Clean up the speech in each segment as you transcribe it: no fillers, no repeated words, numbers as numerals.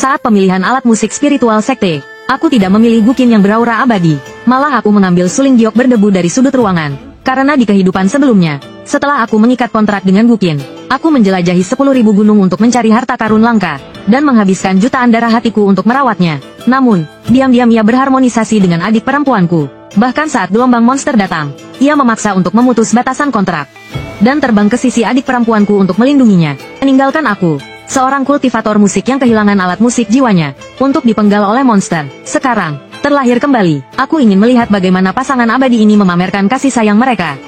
Saat pemilihan alat musik spiritual sekte, aku tidak memilih Gukin yang beraura abadi. Malah aku mengambil suling giok berdebu dari sudut ruangan. Karena di kehidupan sebelumnya, setelah aku mengikat kontrak dengan Gukin, aku menjelajahi 10.000 gunung untuk mencari harta karun langka, dan menghabiskan jutaan darah hatiku untuk merawatnya. Namun, diam-diam ia berharmonisasi dengan adik perempuanku. Bahkan saat gelombang monster datang, ia memaksa untuk memutus batasan kontrak, dan terbang ke sisi adik perempuanku untuk melindunginya, meninggalkan aku, seorang kultivator musik yang kehilangan alat musik jiwanya, untuk dipenggal oleh monster. Sekarang, terlahir kembali, aku ingin melihat bagaimana pasangan abadi ini memamerkan kasih sayang mereka.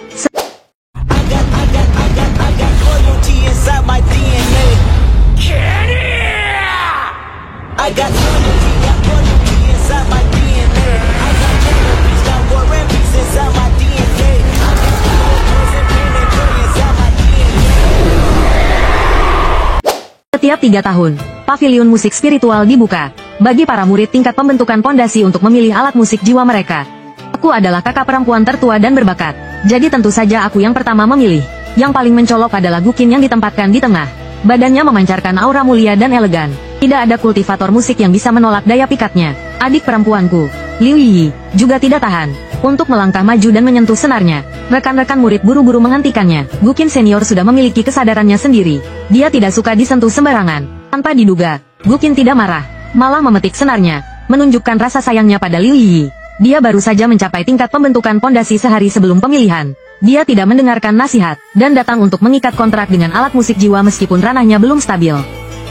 Setiap 3 tahun, pavilion musik spiritual dibuka bagi para murid tingkat pembentukan pondasi untuk memilih alat musik jiwa mereka. Aku adalah kakak perempuan tertua dan berbakat, jadi tentu saja aku yang pertama memilih. Yang paling mencolok adalah Gukin yang ditempatkan di tengah. Badannya memancarkan aura mulia dan elegan. Tidak ada kultivator musik yang bisa menolak daya pikatnya. Adik perempuanku, Liu Yi, juga tidak tahan untuk melangkah maju dan menyentuh senarnya. Rekan-rekan murid buru-buru menghentikannya. Gukin senior sudah memiliki kesadarannya sendiri. Dia tidak suka disentuh sembarangan. Tanpa diduga, Gukin tidak marah, malah memetik senarnya, menunjukkan rasa sayangnya pada Liu Yi. Dia baru saja mencapai tingkat pembentukan pondasi sehari sebelum pemilihan. Dia tidak mendengarkan nasihat, dan datang untuk mengikat kontrak dengan alat musik jiwa meskipun ranahnya belum stabil.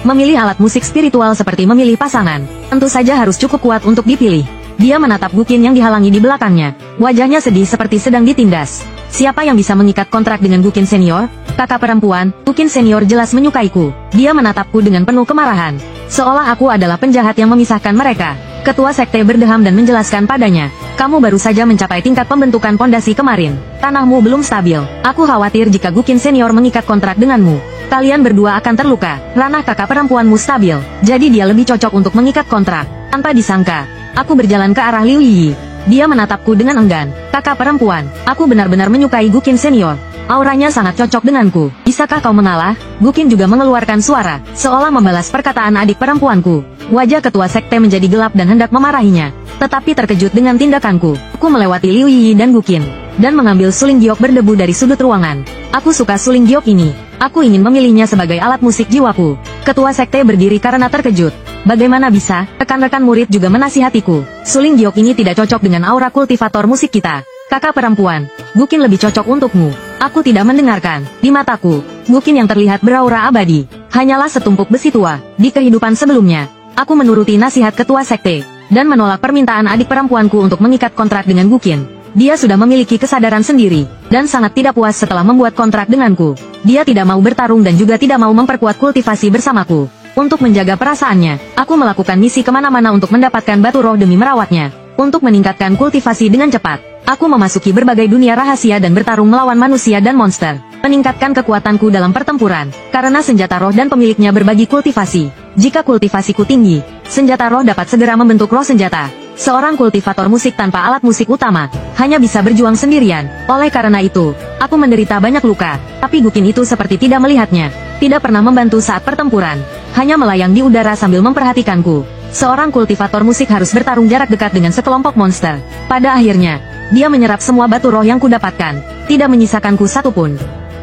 Memilih alat musik spiritual seperti memilih pasangan, tentu saja harus cukup kuat untuk dipilih. Dia menatap Gukin yang dihalangi di belakangnya. Wajahnya sedih seperti sedang ditindas. Siapa yang bisa mengikat kontrak dengan Gukin senior? Kakak perempuan, Gukin senior jelas menyukaiku. Dia menatapku dengan penuh kemarahan, seolah aku adalah penjahat yang memisahkan mereka. Ketua sekte berdeham dan menjelaskan padanya, kamu baru saja mencapai tingkat pembentukan pondasi kemarin. Tanahmu belum stabil. Aku khawatir jika Gukin senior mengikat kontrak denganmu, kalian berdua akan terluka. Ranah kakak perempuanmu stabil, jadi dia lebih cocok untuk mengikat kontrak. Tanpa disangka, aku berjalan ke arah Liu Yi. Dia menatapku dengan enggan. Kakak perempuan, aku benar-benar menyukai Gukin senior. Auranya sangat cocok denganku. Bisakah kau mengalah? Gukin juga mengeluarkan suara, seolah membalas perkataan adik perempuanku. Wajah ketua sekte menjadi gelap dan hendak memarahinya, tetapi terkejut dengan tindakanku. Aku melewati Liu Yi dan Gukin, dan mengambil suling giok berdebu dari sudut ruangan. Aku suka suling giok ini. Aku ingin memilihnya sebagai alat musik jiwaku. Ketua sekte berdiri karena terkejut. Bagaimana bisa? Rekan-rekan murid juga menasihatiku. Suling giok ini tidak cocok dengan aura kultivator musik kita. Kakak perempuan, Gukin lebih cocok untukmu. Aku tidak mendengarkan. Di mataku, Gukin yang terlihat beraura abadi hanyalah setumpuk besi tua. Di kehidupan sebelumnya, aku menuruti nasihat ketua sekte, dan menolak permintaan adik perempuanku untuk mengikat kontrak dengan Gukin. Dia sudah memiliki kesadaran sendiri, dan sangat tidak puas setelah membuat kontrak denganku. Dia tidak mau bertarung dan juga tidak mau memperkuat kultivasi bersamaku. Untuk menjaga perasaannya, aku melakukan misi kemana-mana untuk mendapatkan batu roh demi merawatnya. Untuk meningkatkan kultivasi dengan cepat, aku memasuki berbagai dunia rahasia dan bertarung melawan manusia dan monster. Meningkatkan kekuatanku dalam pertempuran, karena senjata roh dan pemiliknya berbagi kultivasi. Jika kultivasiku tinggi, senjata roh dapat segera membentuk roh senjata. Seorang kultivator musik tanpa alat musik utama, hanya bisa berjuang sendirian. Oleh karena itu, aku menderita banyak luka. Tapi Gukin itu seperti tidak melihatnya. Tidak pernah membantu saat pertempuran. Hanya melayang di udara sambil memperhatikanku. Seorang kultivator musik harus bertarung jarak dekat dengan sekelompok monster. Pada akhirnya, dia menyerap semua batu roh yang kudapatkan, tidak menyisakanku satupun.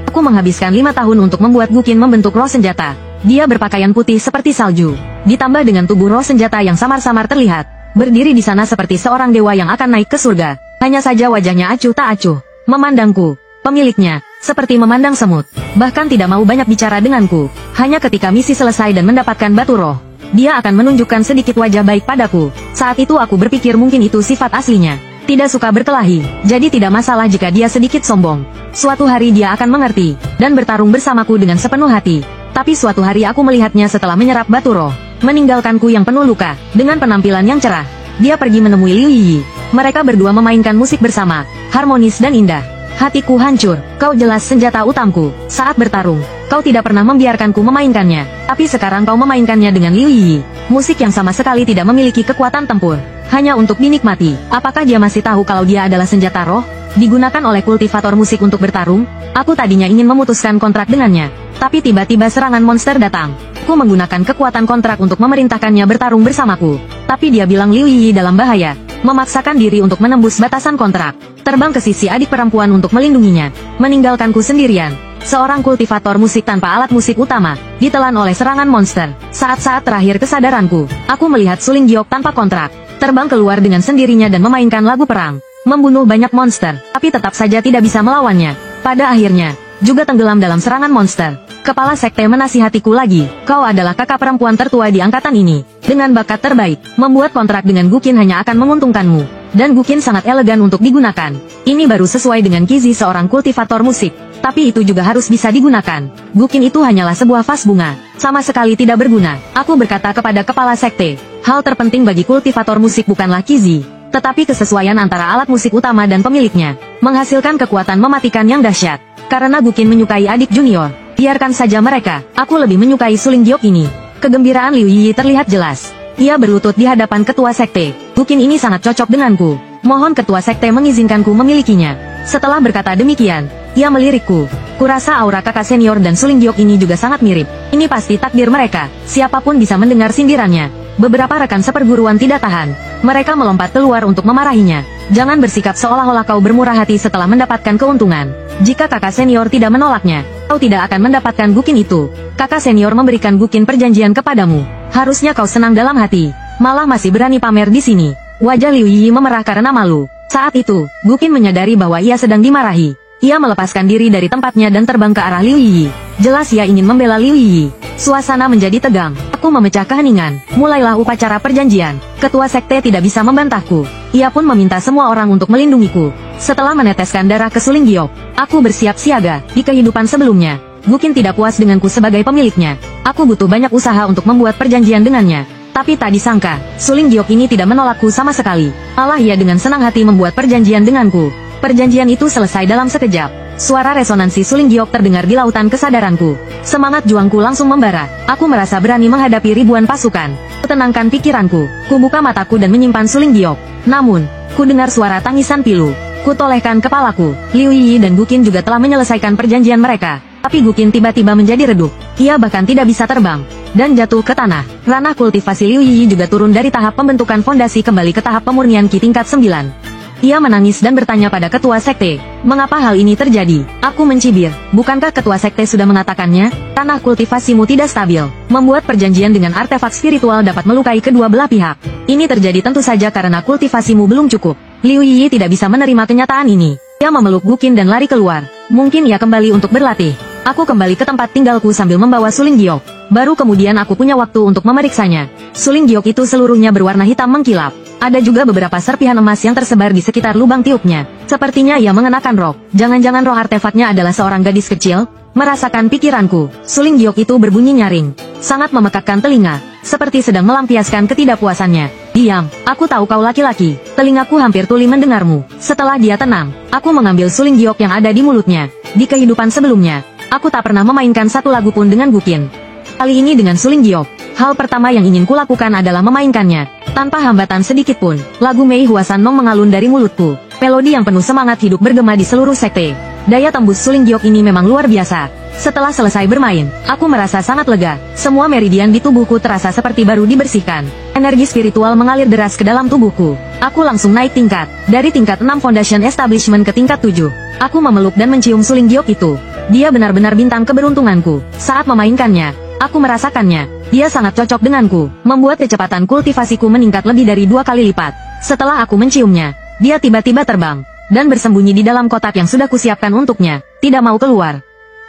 Aku menghabiskan 5 tahun untuk membuat Gukin membentuk roh senjata. Dia berpakaian putih seperti salju, ditambah dengan tubuh roh senjata yang samar-samar terlihat. Berdiri di sana seperti seorang dewa yang akan naik ke surga. Hanya saja wajahnya acuh tak acuh, memandangku. Pemiliknya, seperti memandang semut. Bahkan tidak mau banyak bicara denganku. Hanya ketika misi selesai dan mendapatkan batu roh, dia akan menunjukkan sedikit wajah baik padaku. Saat itu aku berpikir mungkin itu sifat aslinya. Tidak suka berkelahi, jadi tidak masalah jika dia sedikit sombong. Suatu hari dia akan mengerti, dan bertarung bersamaku dengan sepenuh hati. Tapi suatu hari aku melihatnya setelah menyerap batu roh, meninggalkanku yang penuh luka. Dengan penampilan yang cerah, dia pergi menemui Liu Yi. Mereka berdua memainkan musik bersama, harmonis dan indah. Hatiku hancur. Kau jelas senjata utamku. Saat bertarung, kau tidak pernah membiarkanku memainkannya. Tapi sekarang kau memainkannya dengan Liu Yi. Musik yang sama sekali tidak memiliki kekuatan tempur, hanya untuk dinikmati. Apakah dia masih tahu kalau dia adalah senjata roh? Digunakan oleh kultivator musik untuk bertarung? Aku tadinya ingin memutuskan kontrak dengannya, tapi tiba-tiba serangan monster datang. Aku menggunakan kekuatan kontrak untuk memerintahkannya bertarung bersamaku. Tapi dia bilang Liu Yi dalam bahaya, memaksakan diri untuk menembus batasan kontrak, terbang ke sisi adik perempuan untuk melindunginya, meninggalkanku sendirian. Seorang kultivator musik tanpa alat musik utama, ditelan oleh serangan monster. Saat-saat terakhir kesadaranku, aku melihat Suling Giok tanpa kontrak, terbang keluar dengan sendirinya dan memainkan lagu perang, membunuh banyak monster, tapi tetap saja tidak bisa melawannya. Pada akhirnya, juga tenggelam dalam serangan monster. Kepala sekte menasihatiku lagi, kau adalah kakak perempuan tertua di angkatan ini. Dengan bakat terbaik, membuat kontrak dengan Gukin hanya akan menguntungkanmu. Dan Gukin sangat elegan untuk digunakan. Ini baru sesuai dengan gizi seorang kultivator musik. Tapi itu juga harus bisa digunakan. Gukin itu hanyalah sebuah vas bunga, sama sekali tidak berguna. Aku berkata kepada kepala sekte, hal terpenting bagi kultivator musik bukanlah gizi, tetapi kesesuaian antara alat musik utama dan pemiliknya, menghasilkan kekuatan mematikan yang dahsyat. Karena Gukin menyukai adik junior, biarkan saja mereka, aku lebih menyukai Suling Giok ini. Kegembiraan Liu Yi terlihat jelas. Ia berlutut di hadapan ketua sekte. Gukin ini sangat cocok denganku. Mohon ketua sekte mengizinkanku memilikinya. Setelah berkata demikian, ia melirikku. Kurasa aura kakak senior dan Suling Giok ini juga sangat mirip. Ini pasti takdir mereka. Siapapun bisa mendengar sindirannya. Beberapa rekan seperguruan tidak tahan. Mereka melompat keluar untuk memarahinya. Jangan bersikap seolah-olah kau bermurah hati setelah mendapatkan keuntungan. Jika kakak senior tidak menolaknya, kau tidak akan mendapatkan Gukin itu. Kakak senior memberikan Gukin perjanjian kepadamu. Harusnya kau senang dalam hati. Malah masih berani pamer di sini. Wajah Liu Yi memerah karena malu. Saat itu, Gukin menyadari bahwa ia sedang dimarahi. Ia melepaskan diri dari tempatnya dan terbang ke arah Liu Yi. Jelas ia ingin membela Liu Yi. Suasana menjadi tegang. Aku memecah keheningan. Mulailah upacara perjanjian. Ketua sekte tidak bisa membantahku. Ia pun meminta semua orang untuk melindungiku. Setelah meneteskan darah ke Suling Giok, aku bersiap siaga. Di kehidupan sebelumnya, Gukin tidak puas denganku sebagai pemiliknya. Aku butuh banyak usaha untuk membuat perjanjian dengannya. Tapi tak disangka, Suling Giok ini tidak menolakku sama sekali. Malah ia dengan senang hati membuat perjanjian denganku. Perjanjian itu selesai dalam sekejap. Suara resonansi Suling Giok terdengar di lautan kesadaranku. Semangat juangku langsung membara. Aku merasa berani menghadapi ribuan pasukan. Kutenangkan pikiranku. Kubuka mataku dan menyimpan Suling Giok. Namun, ku dengar suara tangisan pilu. Kutolehkan kepalaku. Liu Yi dan Gukin juga telah menyelesaikan perjanjian mereka. Tapi Gukin tiba-tiba menjadi redup. Ia bahkan tidak bisa terbang dan jatuh ke tanah. Ranah kultivasi Liu Yi juga turun dari tahap pembentukan fondasi kembali ke tahap pemurnian Ki tingkat 9. Ia menangis dan bertanya pada ketua sekte, mengapa hal ini terjadi? Aku mencibir, bukankah ketua sekte sudah mengatakannya? Tanah kultivasimu tidak stabil. Membuat perjanjian dengan artefak spiritual dapat melukai kedua belah pihak. Ini terjadi tentu saja karena kultivasimu belum cukup. Liu Yi tidak bisa menerima kenyataan ini. Ia memeluk Gukin dan lari keluar. Mungkin ia kembali untuk berlatih. Aku kembali ke tempat tinggalku sambil membawa Suling Giok. Baru kemudian aku punya waktu untuk memeriksanya. Suling Giok itu seluruhnya berwarna hitam mengkilap. Ada juga beberapa serpihan emas yang tersebar di sekitar lubang tiupnya. Sepertinya ia mengenakan rok. Jangan-jangan roh artefaknya adalah seorang gadis kecil? Merasakan pikiranku, Suling Giok itu berbunyi nyaring. Sangat memekakkan telinga, seperti sedang melampiaskan ketidakpuasannya. Diam, aku tahu kau laki-laki. Telingaku hampir tuli mendengarmu. Setelah dia tenang, aku mengambil Suling Giok yang ada di mulutnya. Di kehidupan sebelumnya, aku tak pernah memainkan satu lagu pun dengan Gukin. Kali ini dengan Suling Giok, hal pertama yang ingin kulakukan adalah memainkannya. Tanpa hambatan sedikit pun, lagu Mei Huasan Nong mengalun dari mulutku. Melodi yang penuh semangat hidup bergema di seluruh sekte. Daya tembus Suling Giok ini memang luar biasa. Setelah selesai bermain, aku merasa sangat lega. Semua meridian di tubuhku terasa seperti baru dibersihkan. Energi spiritual mengalir deras ke dalam tubuhku. Aku langsung naik tingkat. Dari tingkat 6 Foundation Establishment ke tingkat 7. Aku memeluk dan mencium Suling Giok itu. Dia benar-benar bintang keberuntunganku. Saat memainkannya, aku merasakannya. Dia sangat cocok denganku, membuat kecepatan kultivasiku meningkat lebih dari 2 kali lipat. Setelah aku menciumnya, dia tiba-tiba terbang, dan bersembunyi di dalam kotak yang sudah kusiapkan untuknya, tidak mau keluar.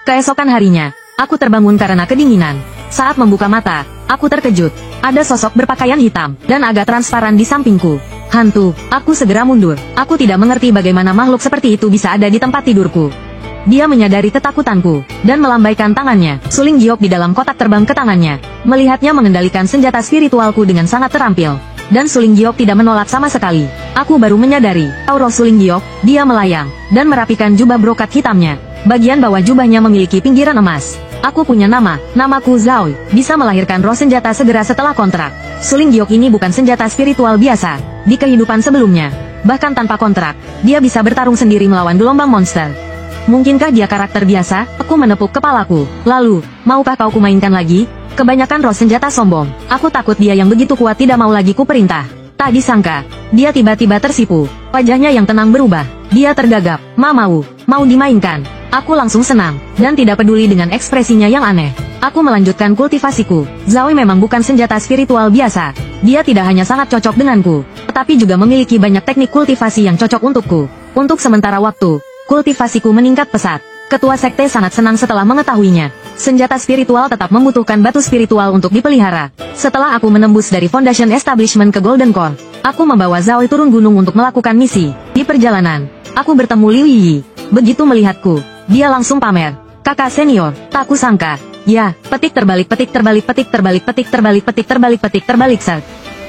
Keesokan harinya, aku terbangun karena kedinginan. Saat membuka mata, aku terkejut. Ada sosok berpakaian hitam, dan agak transparan di sampingku. Hantu, aku segera mundur. Aku tidak mengerti bagaimana makhluk seperti itu bisa ada di tempat tidurku. Dia menyadari ketakutanku, dan melambaikan tangannya. Suling Giok di dalam kotak terbang ke tangannya. Melihatnya mengendalikan senjata spiritualku dengan sangat terampil. Dan Suling Giok tidak menolak sama sekali. Aku baru menyadari, roh Suling Giok, dia melayang, dan merapikan jubah brokat hitamnya. Bagian bawah jubahnya memiliki pinggiran emas. Aku punya namaku Zhao, bisa melahirkan roh senjata segera setelah kontrak. Suling Giok ini bukan senjata spiritual biasa. Di kehidupan sebelumnya, bahkan tanpa kontrak, dia bisa bertarung sendiri melawan gelombang monster. Mungkinkah dia karakter biasa? Aku menepuk kepalaku. Lalu, maukah kau kumainkan lagi? Kebanyakan roh senjata sombong. Aku takut dia yang begitu kuat tidak mau lagi kuperintah. Tak disangka, dia tiba-tiba tersipu. Wajahnya yang tenang berubah. Dia tergagap. Mau dimainkan. Aku langsung senang, dan tidak peduli dengan ekspresinya yang aneh. Aku melanjutkan kultivasiku. Zhao Wei memang bukan senjata spiritual biasa. Dia tidak hanya sangat cocok denganku, tetapi juga memiliki banyak teknik kultivasi yang cocok untukku. Untuk sementara waktu, kultivasiku meningkat pesat. Ketua sekte sangat senang setelah mengetahuinya. Senjata spiritual tetap membutuhkan batu spiritual untuk dipelihara. Setelah aku menembus dari Foundation Establishment ke Golden Core, aku membawa Zhao Wei turun gunung untuk melakukan misi. Di perjalanan, aku bertemu Liu Yi. Begitu melihatku, dia langsung pamer. Kakak senior, tak kusangka. Ya, petik terbalik set.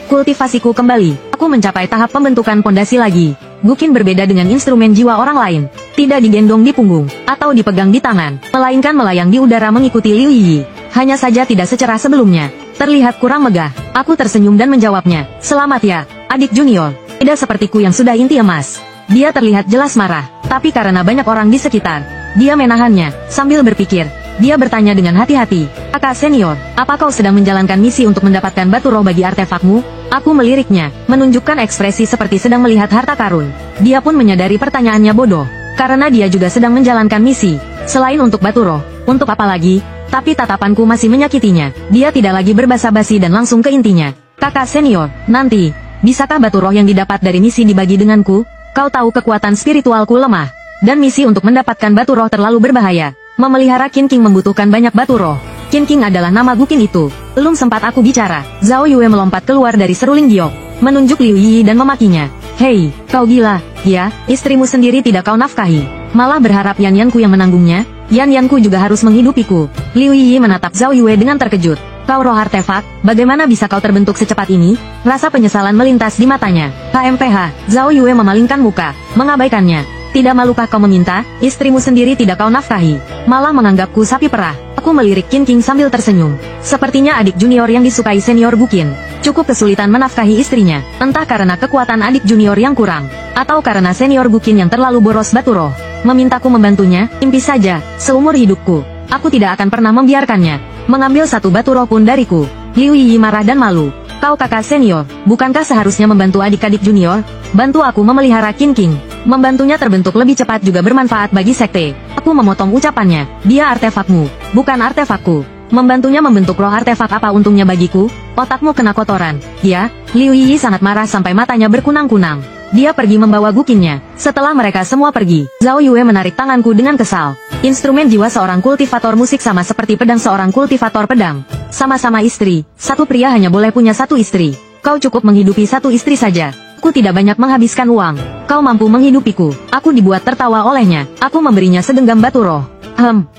Kultivasiku kembali. Aku mencapai tahap pembentukan pondasi lagi. Gukin berbeda dengan instrumen jiwa orang lain. Tidak digendong di punggung, atau dipegang di tangan, melainkan melayang di udara mengikuti Liu Yi. Hanya saja tidak secerah sebelumnya. Terlihat kurang megah. Aku tersenyum dan menjawabnya. Selamat ya, adik junior. Tidak sepertiku yang sudah inti emas. Dia terlihat jelas marah, tapi karena banyak orang di sekitar, dia menahannya, sambil berpikir. Dia bertanya dengan hati-hati. Kakak senior, apa kau sedang menjalankan misi untuk mendapatkan batu roh bagi artefakmu? Aku meliriknya, menunjukkan ekspresi seperti sedang melihat harta karun. Dia pun menyadari pertanyaannya bodoh, karena dia juga sedang menjalankan misi. Selain untuk batu roh, untuk apa lagi? Tapi tatapanku masih menyakitinya. Dia tidak lagi berbasa-basi dan langsung ke intinya. Kakak senior, nanti, bisakah batu roh yang didapat dari misi dibagi denganku? Kau tahu kekuatan spiritualku lemah, dan misi untuk mendapatkan batu roh terlalu berbahaya. Memelihara Qin King membutuhkan banyak batu roh. Qin King adalah nama Gukin itu. Belum sempat aku bicara, Zhao Yue melompat keluar dari seruling giok, menunjuk Liu Yi dan memakinya. Hei, kau gila, ya, istrimu sendiri tidak kau nafkahi. Malah berharap Yan Yanku yang menanggungnya. Yan Yanku juga harus menghidupiku. Liu Yi menatap Zhao Yue dengan terkejut. Kau roh artefak, bagaimana bisa kau terbentuk secepat ini? Rasa penyesalan melintas di matanya. KMPH, Zhao Yue memalingkan muka, mengabaikannya. Tidak malukah kau meminta, istrimu sendiri tidak kau nafkahi, malah menganggapku sapi perah. Aku melirik Qin King sambil tersenyum. Sepertinya adik junior yang disukai senior Gukin, cukup kesulitan menafkahi istrinya, entah karena kekuatan adik junior yang kurang, atau karena senior Gukin yang terlalu boros batu roh. Memintaku membantunya, impi saja, seumur hidupku, aku tidak akan pernah membiarkannya mengambil satu batu roh pun dariku. Liu Yi marah dan malu. Kau kakak senior, bukankah seharusnya membantu adik-adik junior? Bantu aku memelihara Qin King. Membantunya terbentuk lebih cepat juga bermanfaat bagi sekte. Aku memotong ucapannya. Dia artefakmu, bukan artefakku. Membantunya membentuk roh artefak apa untungnya bagiku? Otakmu kena kotoran. Ya, Liu Yi sangat marah sampai matanya berkunang-kunang. Dia pergi membawa Gukinnya. Setelah mereka semua pergi, Zhao Yue menarik tanganku dengan kesal. Instrumen jiwa seorang kultivator musik sama seperti pedang seorang kultivator pedang. Sama-sama istri, satu pria hanya boleh punya satu istri. Kau cukup menghidupi satu istri saja. Aku tidak banyak menghabiskan uang. Kau mampu menghidupiku. Aku dibuat tertawa olehnya. Aku memberinya segenggam batu roh.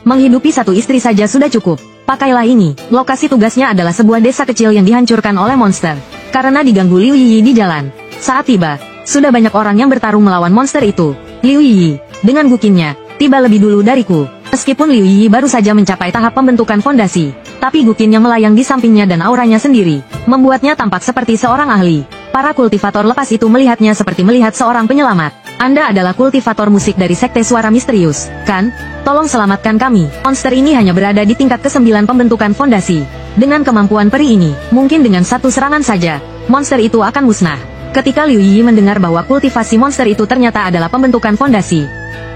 Menghidupi satu istri saja sudah cukup. Pakailah ini. Lokasi tugasnya adalah sebuah desa kecil yang dihancurkan oleh monster. Karena diganggu Liu Yi di jalan. Saat tiba, sudah banyak orang yang bertarung melawan monster itu. Liu Yi, dengan Gukinnya, tiba lebih dulu dariku. Meskipun Liu Yi baru saja mencapai tahap pembentukan fondasi, tapi Gukin yang melayang di sampingnya dan auranya sendiri, membuatnya tampak seperti seorang ahli. Para kultivator lepas itu melihatnya seperti melihat seorang penyelamat. Anda adalah kultivator musik dari Sekte Suara Misterius, kan? Tolong selamatkan kami. Monster ini hanya berada di tingkat ke-9 pembentukan fondasi. Dengan kemampuan peri ini, mungkin dengan satu serangan saja, monster itu akan musnah. Ketika Liu Yi mendengar bahwa kultivasi monster itu ternyata adalah pembentukan fondasi,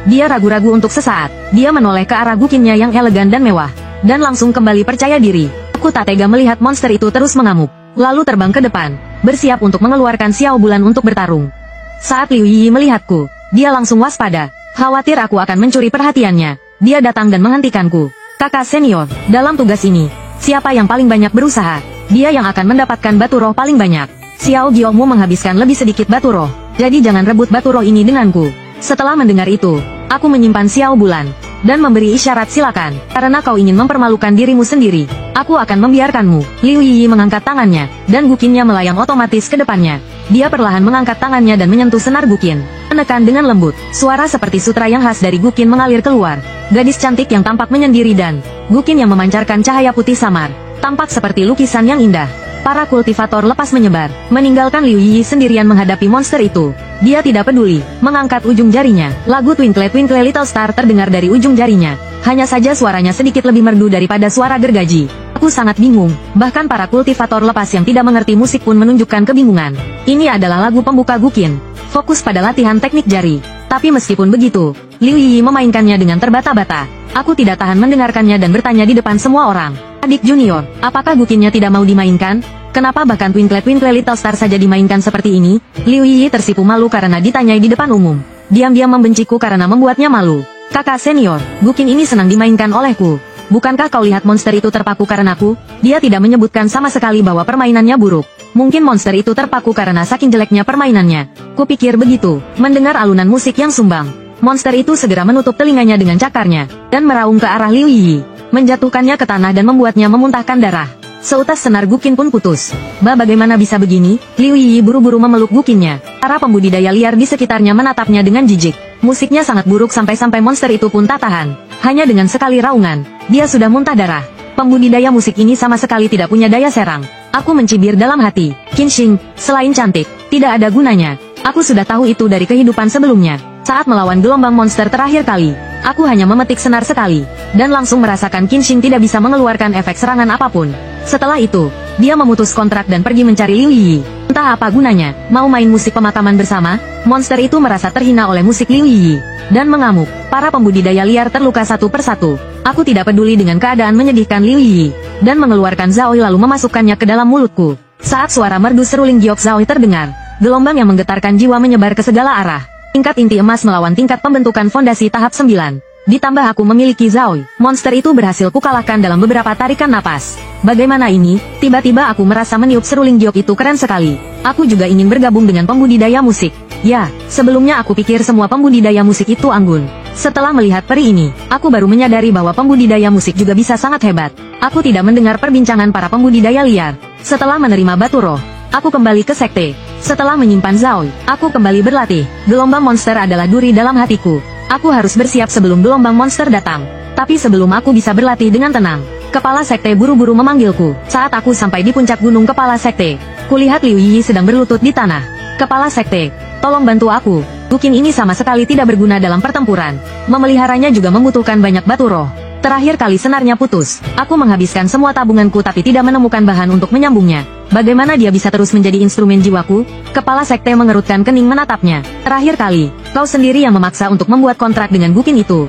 dia ragu-ragu untuk sesaat. Dia menoleh ke arah Gukinnya yang elegan dan mewah, dan langsung kembali percaya diri. Aku tak tega melihat monster itu terus mengamuk, lalu terbang ke depan, bersiap untuk mengeluarkan Xiao Bulan untuk bertarung. Saat Liu Yi melihatku, dia langsung waspada. Khawatir aku akan mencuri perhatiannya. Dia datang dan menghentikanku. Kakak senior, dalam tugas ini, siapa yang paling banyak berusaha? Dia yang akan mendapatkan batu roh paling banyak. Xiao Giomu menghabiskan lebih sedikit batu roh, jadi jangan rebut batu roh ini denganku. Setelah mendengar itu, aku menyimpan Xiao Bulan, dan memberi isyarat silakan. Karena kau ingin mempermalukan dirimu sendiri, aku akan membiarkanmu. Liu Yi mengangkat tangannya, dan Gukinnya melayang otomatis ke depannya. Dia perlahan mengangkat tangannya dan menyentuh senar Gukin. Menekan dengan lembut, suara seperti sutra yang khas dari Gukin mengalir keluar. Gadis cantik yang tampak menyendiri dan Gukin yang memancarkan cahaya putih samar, tampak seperti lukisan yang indah. Para kultivator lepas menyebar, meninggalkan Liu Yi sendirian menghadapi monster itu. Dia tidak peduli, mengangkat ujung jarinya. Lagu Twinkle Twinkle Little Star terdengar dari ujung jarinya. Hanya saja suaranya sedikit lebih merdu daripada suara gergaji. Aku sangat bingung, bahkan para kultivator lepas yang tidak mengerti musik pun menunjukkan kebingungan. Ini adalah lagu pembuka Guqin. Fokus pada latihan teknik jari. Tapi meskipun begitu, Liu Yi memainkannya dengan terbata-bata. Aku tidak tahan mendengarkannya dan bertanya di depan semua orang. Adik junior, apakah Guqinnya tidak mau dimainkan? Kenapa bahkan Twinkle Twinkle Little Star saja dimainkan seperti ini? Liu Yi tersipu malu karena ditanyai di depan umum. Diam-diam membenciku karena membuatnya malu. Kakak senior, Guqin ini senang dimainkan olehku. Bukankah kau lihat monster itu terpaku karenaku? Dia tidak menyebutkan sama sekali bahwa permainannya buruk. Mungkin monster itu terpaku karena saking jeleknya permainannya. Kupikir begitu, mendengar alunan musik yang sumbang. Monster itu segera menutup telinganya dengan cakarnya, dan meraung ke arah Liu Yi, menjatuhkannya ke tanah dan membuatnya memuntahkan darah. Seutas senar Guqin pun putus. Bagaimana bisa begini? Liu Yi buru-buru memeluk Guqinnya. Para pembudidaya liar di sekitarnya menatapnya dengan jijik. Musiknya sangat buruk sampai-sampai monster itu pun tak tahan. Hanya dengan sekali raungan, dia sudah muntah darah. Pembudidaya musik ini sama sekali tidak punya daya serang. Aku mencibir dalam hati. Qinxing, selain cantik, tidak ada gunanya. Aku sudah tahu itu dari kehidupan sebelumnya. Saat melawan gelombang monster terakhir kali, aku hanya memetik senar sekali, dan langsung merasakan Qinxing tidak bisa mengeluarkan efek serangan apapun. Setelah itu, dia memutus kontrak dan pergi mencari Liu Yi. Entah apa gunanya, mau main musik pemakaman bersama? Monster itu merasa terhina oleh musik Liu Yi, dan mengamuk. Para pembudidaya liar terluka satu persatu. Aku tidak peduli dengan keadaan menyedihkan Liu Yi, dan mengeluarkan Zaoi lalu memasukkannya ke dalam mulutku. Saat suara merdu seruling giok Zaoi terdengar, gelombang yang menggetarkan jiwa menyebar ke segala arah. Tingkat inti emas melawan tingkat pembentukan fondasi tahap 9. Ditambah aku memiliki Zaoi, monster itu berhasil kukalahkan dalam beberapa tarikan napas. Bagaimana ini? Tiba-tiba aku merasa meniup seruling giok itu keren sekali. Aku juga ingin bergabung dengan pembudidaya musik. Ya, sebelumnya aku pikir semua pembudidaya musik itu anggun. Setelah melihat peri ini, aku baru menyadari bahwa pembudidaya musik juga bisa sangat hebat. Aku tidak mendengar perbincangan para pembudidaya liar. Setelah menerima batu roh, aku kembali ke sekte. Setelah menyimpan Zaoi, aku kembali berlatih. Gelombang monster adalah duri dalam hatiku. Aku harus bersiap sebelum gelombang monster datang. Tapi sebelum aku bisa berlatih dengan tenang, kepala sekte buru-buru memanggilku. Saat aku sampai di puncak gunung kepala sekte, kulihat Liu Yi sedang berlutut di tanah. Kepala sekte, tolong bantu aku. Guqin ini sama sekali tidak berguna dalam pertempuran. Memeliharanya juga membutuhkan banyak batu roh. Terakhir kali senarnya putus. Aku menghabiskan semua tabunganku tapi tidak menemukan bahan untuk menyambungnya. Bagaimana dia bisa terus menjadi instrumen jiwaku? Kepala sekte mengerutkan kening menatapnya. Terakhir kali, kau sendiri yang memaksa untuk membuat kontrak dengan Guqin itu.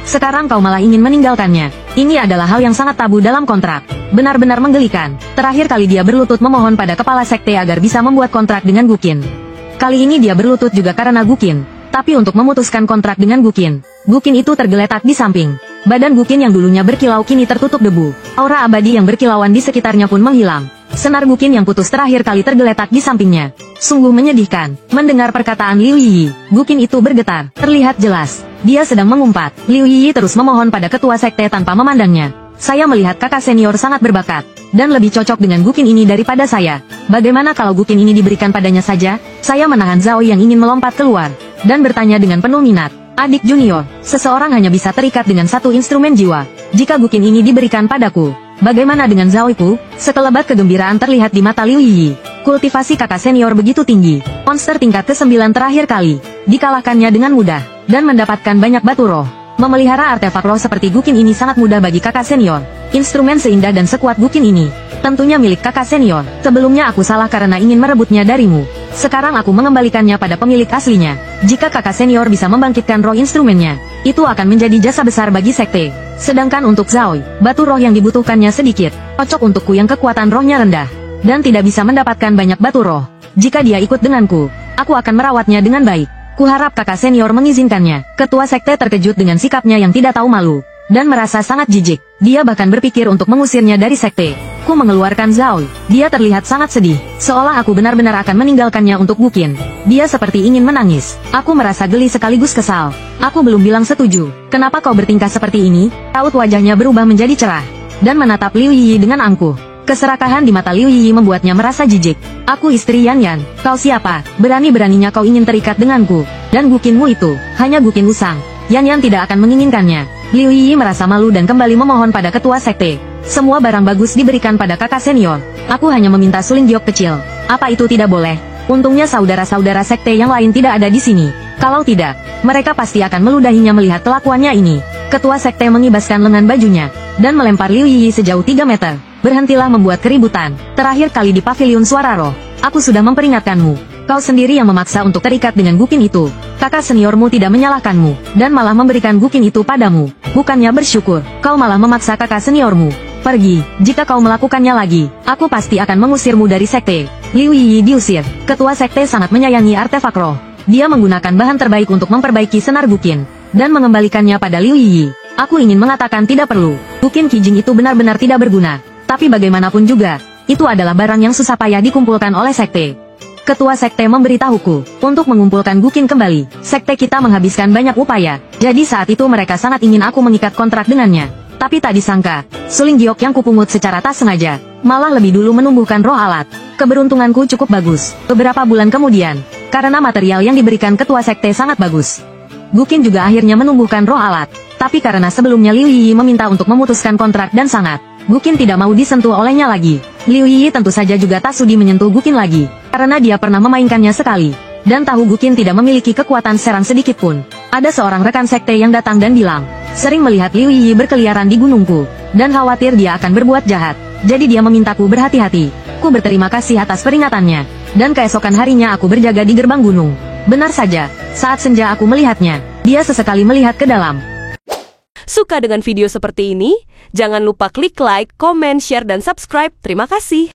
Sekarang kau malah ingin meninggalkannya. Ini adalah hal yang sangat tabu dalam kontrak. Benar-benar menggelikan. Terakhir kali dia berlutut memohon pada kepala sekte agar bisa membuat kontrak dengan Guqin. Kali ini dia berlutut juga karena Guqin. Tapi untuk memutuskan kontrak dengan Guqin, Guqin itu tergeletak di samping. Badan Guqin yang dulunya berkilau kini tertutup debu. Aura abadi yang berkilauan di sekitarnya pun menghilang. Senar Guqin yang putus terakhir kali tergeletak di sampingnya. Sungguh menyedihkan. Mendengar perkataan Liu Yi, Guqin itu bergetar. Terlihat jelas, dia sedang mengumpat. Liu Yi terus memohon pada ketua sekte tanpa memandangnya. Saya melihat kakak senior sangat berbakat, dan lebih cocok dengan Guqin ini daripada saya. Bagaimana kalau Guqin ini diberikan padanya saja? Saya menahan Zaoi yang ingin melompat keluar, dan bertanya dengan penuh minat. Adik junior, seseorang hanya bisa terikat dengan satu instrumen jiwa. Jika Guqin ini diberikan padaku, bagaimana dengan Zaoiku? Sekelebat kegembiraan terlihat di mata Liu Yi. Kultivasi kakak senior begitu tinggi. Monster tingkat ke-9 terakhir kali, dikalahkannya dengan mudah, dan mendapatkan banyak batu roh. Memelihara artefak roh seperti Guqin ini sangat mudah bagi kakak senior. Instrumen seindah dan sekuat Guqin ini, tentunya milik kakak senior. Sebelumnya aku salah karena ingin merebutnya darimu. Sekarang aku mengembalikannya pada pemilik aslinya. Jika kakak senior bisa membangkitkan roh instrumennya, itu akan menjadi jasa besar bagi sekte. Sedangkan untuk Zaoi, batu roh yang dibutuhkannya sedikit, cocok untukku yang kekuatan rohnya rendah, dan tidak bisa mendapatkan banyak batu roh. Jika dia ikut denganku, aku akan merawatnya dengan baik. Kuharap kakak senior mengizinkannya. Ketua sekte terkejut dengan sikapnya yang tidak tahu malu, dan merasa sangat jijik. Dia bahkan berpikir untuk mengusirnya dari sekte. Ku mengeluarkan Zaoi. Dia terlihat sangat sedih, seolah aku benar-benar akan meninggalkannya untuk Guqin. Dia seperti ingin menangis. Aku merasa geli sekaligus kesal. Aku belum bilang setuju. Kenapa kau bertingkah seperti ini? Raut wajahnya berubah menjadi cerah, dan menatap Liu Yi dengan angkuh. Keserakahan di mata Liu Yi membuatnya merasa jijik. Aku istri Yan Yan. Kau siapa? Berani-beraninya kau ingin terikat denganku. Dan Guqinmu itu, hanya Guqin usang. Yan Yan tidak akan menginginkannya. Liu Yi merasa malu dan kembali memohon pada ketua sekte. Semua barang bagus diberikan pada kakak senior. Aku hanya meminta suling giok kecil. Apa itu tidak boleh? Untungnya saudara-saudara sekte yang lain tidak ada di sini. Kalau tidak, mereka pasti akan meludahinya melihat kelakuannya ini. Ketua sekte mengibaskan lengan bajunya dan melempar Liu Yi sejauh 3 meter. Berhentilah membuat keributan. Terakhir kali di pavilion suara roh. Aku sudah memperingatkanmu. Kau sendiri yang memaksa untuk terikat dengan gukin itu. Kakak seniormu tidak menyalahkanmu, dan malah memberikan gukin itu padamu. Bukannya bersyukur, kau malah memaksa kakak seniormu. Pergi, jika kau melakukannya lagi, aku pasti akan mengusirmu dari sekte. Liu Yi diusir. Ketua sekte sangat menyayangi artefak roh. Dia menggunakan bahan terbaik untuk memperbaiki senar gukin, dan mengembalikannya pada Liu Yi. Aku ingin mengatakan tidak perlu. Gukin Kijing itu benar-benar tidak berguna. Tapi bagaimanapun juga, itu adalah barang yang susah payah dikumpulkan oleh sekte. Ketua sekte memberitahuku untuk mengumpulkan gukin kembali. Sekte kita menghabiskan banyak upaya. Jadi saat itu mereka sangat ingin aku mengikat kontrak dengannya. Tapi tak disangka, suling giok yang kupungut secara tak sengaja, malah lebih dulu menumbuhkan roh alat. Keberuntunganku cukup bagus. Beberapa bulan kemudian, karena material yang diberikan ketua sekte sangat bagus, gukin juga akhirnya menumbuhkan roh alat. Tapi karena sebelumnya Liu Yi meminta untuk memutuskan kontrak dan sangat, gukin tidak mau disentuh olehnya lagi. Liu Yi tentu saja juga tak sudi menyentuh gukin lagi, karena dia pernah memainkannya sekali, dan tahu gukin tidak memiliki kekuatan serang sedikit pun. Ada seorang rekan sekte yang datang dan bilang, sering melihat Liu Yi berkeliaran di gunungku, dan khawatir dia akan berbuat jahat. Jadi dia memintaku berhati-hati. Ku berterima kasih atas peringatannya, dan keesokan harinya aku berjaga di gerbang gunung. Benar saja, saat senja aku melihatnya, dia sesekali melihat ke dalam. Suka dengan video seperti ini? Jangan lupa klik like, comment, share, dan subscribe. Terima kasih.